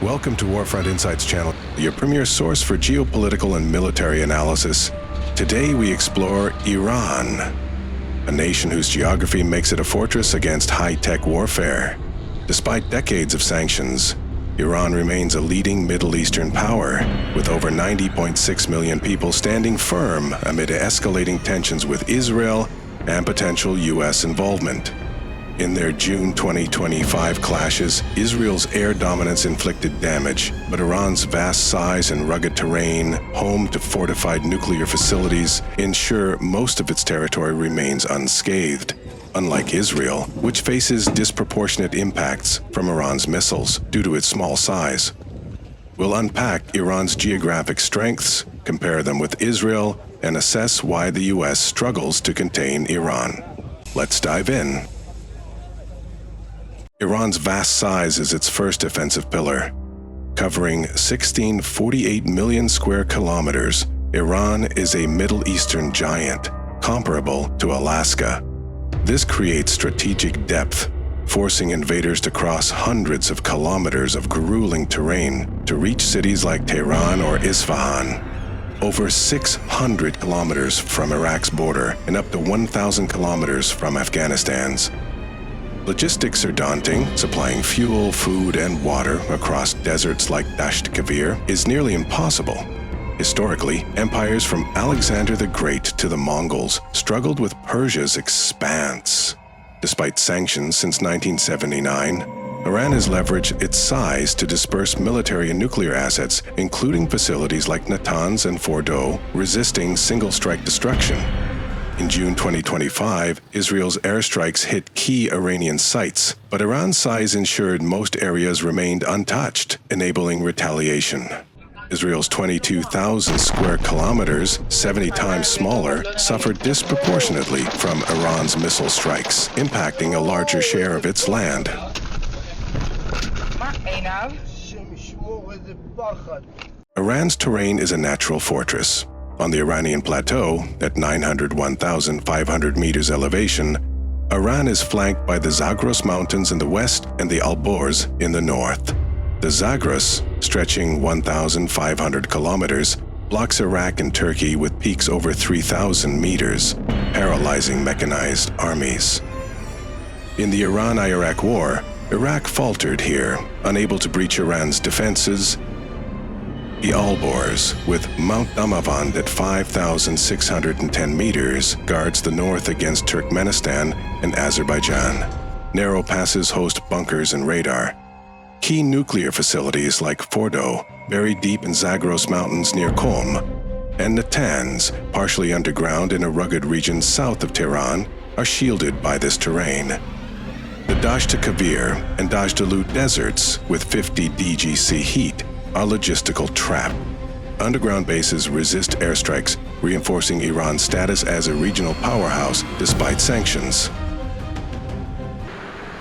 Welcome to Warfront Insights Channel, your premier source for geopolitical and military analysis. Today we explore Iran, a nation whose geography makes it a fortress against high-tech warfare. Despite decades of sanctions, Iran remains a leading Middle Eastern power, with over 90.6 million people standing firm amid escalating tensions with Israel and potential U.S. involvement. In their June 2025 clashes, Israel's air dominance inflicted damage, but Iran's vast size and rugged terrain, home to fortified nuclear facilities, ensure most of its territory remains unscathed. Unlike Israel, which faces disproportionate impacts from Iran's missiles due to its small size. We'll unpack Iran's geographic strengths, compare them with Israel, and assess why the U.S. struggles to contain Iran. Let's dive in. Iran's vast size is its first offensive pillar. Covering 1648 million square kilometers, Iran is a Middle Eastern giant, comparable to Alaska. This creates strategic depth, forcing invaders to cross hundreds of kilometers of grueling terrain to reach cities like Tehran or Isfahan. Over 600 kilometers from Iraq's border and up to 1,000 kilometers from Afghanistan's. Logistics are daunting. Supplying fuel, food, and water across deserts like Dasht Kavir is nearly impossible. Historically, empires from Alexander the Great to the Mongols struggled with Persia's expanse. Despite sanctions since 1979, Iran has leveraged its size to disperse military and nuclear assets, including facilities like Natanz and Fordo, resisting single-strike destruction. In June 2025, Israel's airstrikes hit key Iranian sites, but Iran's size ensured most areas remained untouched, enabling retaliation. Israel's 22,000 square kilometers, 70 times smaller, suffered disproportionately from Iran's missile strikes, impacting a larger share of its land. Iran's terrain is a natural fortress. On the Iranian plateau, at 901,500 meters elevation, Iran is flanked by the Zagros Mountains in the west and the Alborz in the north. The Zagros, stretching 1,500 kilometers, blocks Iraq and Turkey with peaks over 3,000 meters, paralyzing mechanized armies. In the Iran-Iraq War, Iraq faltered here, unable to breach Iran's defenses. The Alborz, with Mount Damavand at 5,610 meters, guards the north against Turkmenistan and Azerbaijan. Narrow passes host bunkers and radar. Key nuclear facilities like Fordo, buried deep in Zagros Mountains near Qom, and Natanz, partially underground in a rugged region south of Tehran, are shielded by this terrain. The Dasht Kavir and Dajdalut deserts, with 50 DGC heat, are logistical trap. Underground bases resist airstrikes, reinforcing Iran's status as a regional powerhouse despite sanctions.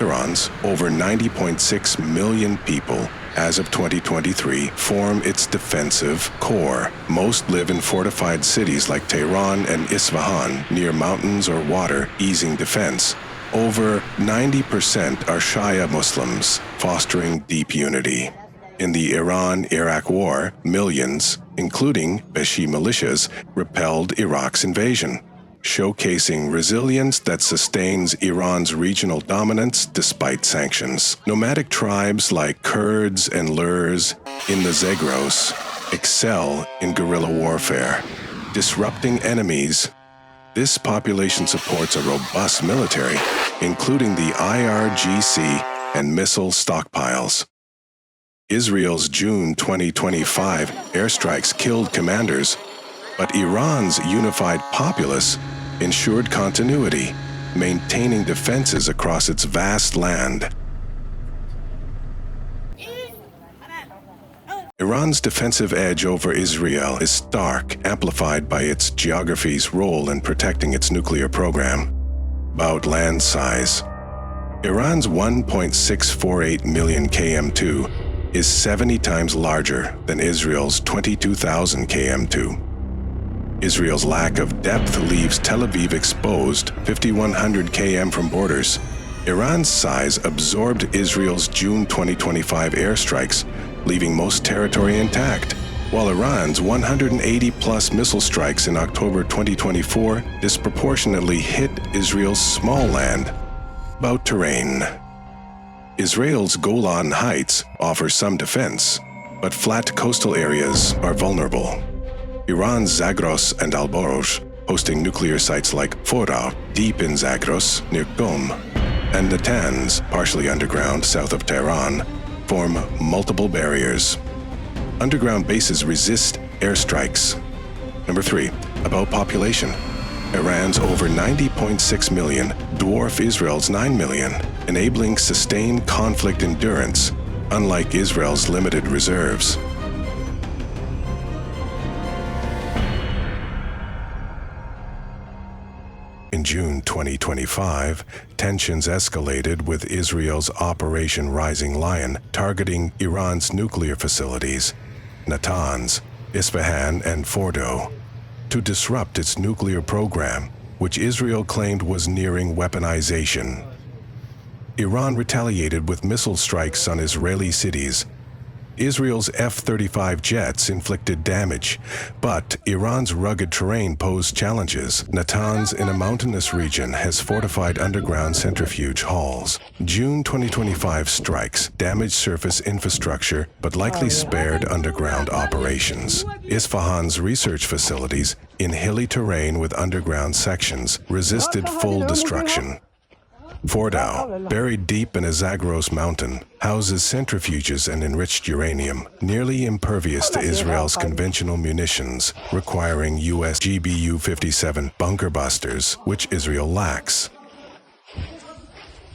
Iran's over 90.6 million people as of 2023 form its defensive core. Most live in fortified cities like Tehran and Isfahan, near mountains or water, easing defense. Over 90% are Shia Muslims, fostering deep unity. In the Iran-Iraq War, millions, including Bashi militias, repelled Iraq's invasion, showcasing resilience that sustains Iran's regional dominance despite sanctions. Nomadic tribes like Kurds and Lurs in the Zagros excel in guerrilla warfare, disrupting enemies. This population supports a robust military, including the IRGC and missile stockpiles. Israel's June 2025 airstrikes killed commanders, but Iran's unified populace ensured continuity, maintaining defenses across its vast land. Iran's defensive edge over Israel is stark, amplified by its geography's role in protecting its nuclear program. About land size, Iran's 1.648 million km2 is 70 times larger than Israel's 22,000 km2. Israel's lack of depth leaves Tel Aviv exposed 5,100 km from borders. Iran's size absorbed Israel's June 2025 airstrikes, leaving most territory intact, while Iran's 180-plus missile strikes in October 2024 disproportionately hit Israel's small land. About terrain. Israel's Golan Heights offer some defense, but flat coastal areas are vulnerable. Iran's Zagros and Alborz, hosting nuclear sites like Fortified, deep in Zagros near Qom, and Natanz, partially underground south of Tehran, form multiple barriers. Underground bases resist airstrikes. Number 3, about population. Iran's over 90.6 million dwarf Israel's 9 million, enabling sustained conflict endurance, unlike Israel's limited reserves. In June 2025, tensions escalated with Israel's Operation Rising Lion targeting Iran's nuclear facilities, Natanz, Isfahan, and Fordo, to disrupt its nuclear program, which Israel claimed was nearing weaponization. Iran retaliated with missile strikes on Israeli cities. Israel's F-35 jets inflicted damage, but Iran's rugged terrain posed challenges. Natanz, in a mountainous region, has fortified underground centrifuge halls. June 2025 strikes damaged surface infrastructure, but likely spared underground operations. Isfahan's research facilities, in hilly terrain with underground sections, resisted full destruction. Fordow, buried deep in a Zagros mountain, houses centrifuges and enriched uranium, nearly impervious to Israel's conventional munitions, requiring U.S. GBU-57 bunker busters, which Israel lacks.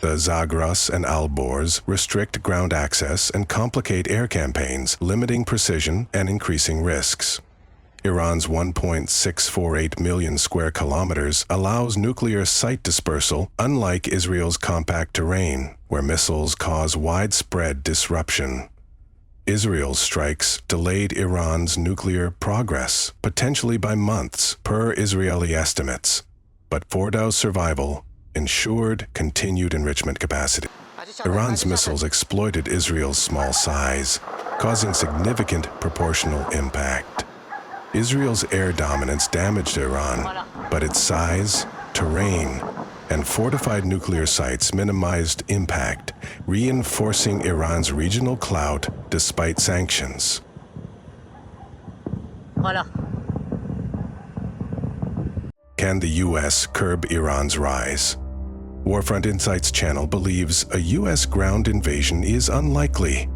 The Zagros and Alborz restrict ground access and complicate air campaigns, limiting precision and increasing risks. Iran's 1.648 million square kilometers allows nuclear site dispersal, unlike Israel's compact terrain, where missiles cause widespread disruption. Israel's strikes delayed Iran's nuclear progress, potentially by months, per Israeli estimates. But Fordow's survival ensured continued enrichment capacity. Iran's missiles exploited Israel's small size, causing significant proportional impact. Israel's air dominance damaged Iran, but its size, terrain, and fortified nuclear sites minimized impact, reinforcing Iran's regional clout despite sanctions. Can the U.S. curb Iran's rise? Warfront Insights Channel believes a U.S. ground invasion is unlikely.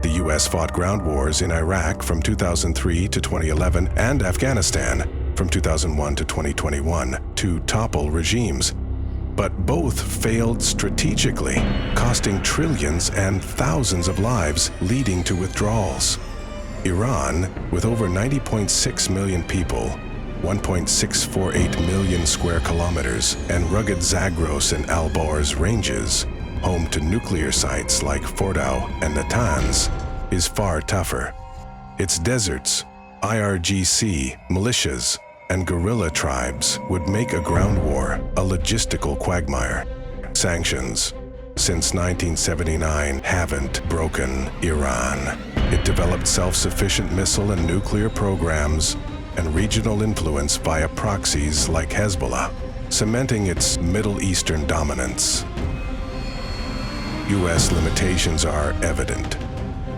The U.S. fought ground wars in Iraq from 2003 to 2011 and Afghanistan from 2001 to 2021 to topple regimes. But both failed strategically, costing trillions and thousands of lives, leading to withdrawals. Iran, with over 90.6 million people, 1.648 million square kilometers, and rugged Zagros and Alborz ranges, home to nuclear sites like Fordow and Natanz, is far tougher. Its deserts, IRGC, militias, and guerrilla tribes would make a ground war a logistical quagmire. Sanctions, since 1979, haven't broken Iran. It developed self-sufficient missile and nuclear programs and regional influence via proxies like Hezbollah, cementing its Middle Eastern dominance. U.S. limitations are evident.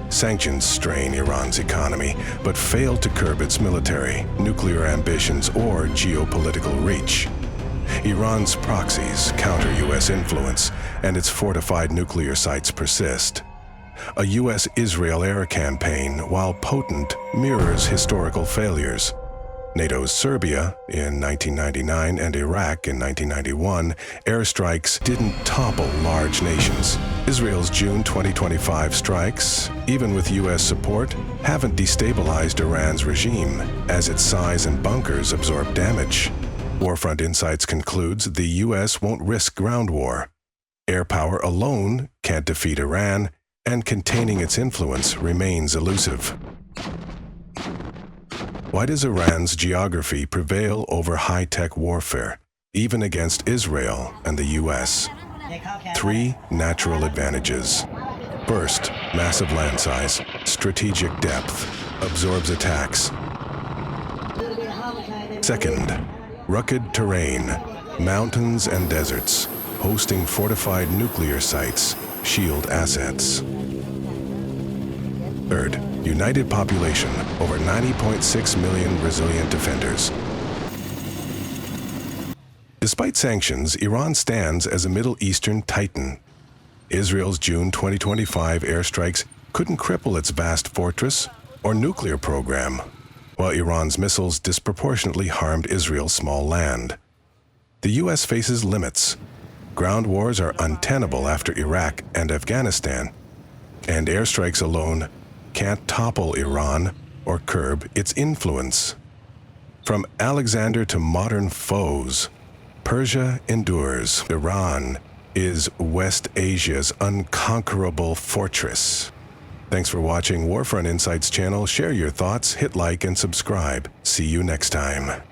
Sanctions strain Iran's economy, but fail to curb its military, nuclear ambitions, or geopolitical reach. Iran's proxies counter U.S. influence, and its fortified nuclear sites persist. A U.S.-Israel air campaign, while potent, mirrors historical failures. NATO's Serbia in 1999 and Iraq in 1991, airstrikes didn't topple large nations. Israel's June 2025 strikes, even with U.S. support, haven't destabilized Iran's regime, as its size and bunkers absorb damage. Warfront Insights concludes the U.S. won't risk ground war. Air power alone can't defeat Iran, and containing its influence remains elusive. Why does Iran's geography prevail over high-tech warfare, even against Israel and the U.S.? 3 natural advantages. First, massive land size, strategic depth, absorbs attacks. Second, rugged terrain, mountains and deserts, hosting fortified nuclear sites, shield assets. Third, united population, over 90.6 million resilient defenders. Despite sanctions, Iran stands as a Middle Eastern titan. Israel's June 2025 airstrikes couldn't cripple its vast fortress or nuclear program, while Iran's missiles disproportionately harmed Israel's small land. The U.S. faces limits. Ground wars are untenable after Iraq and Afghanistan, and airstrikes alone can't topple Iran or curb its influence. From Alexander to modern foes, Persia endures. Iran is West Asia's unconquerable fortress. Thanks for watching Warfront Insights Channel. Share your thoughts, hit like, and subscribe. See you next time.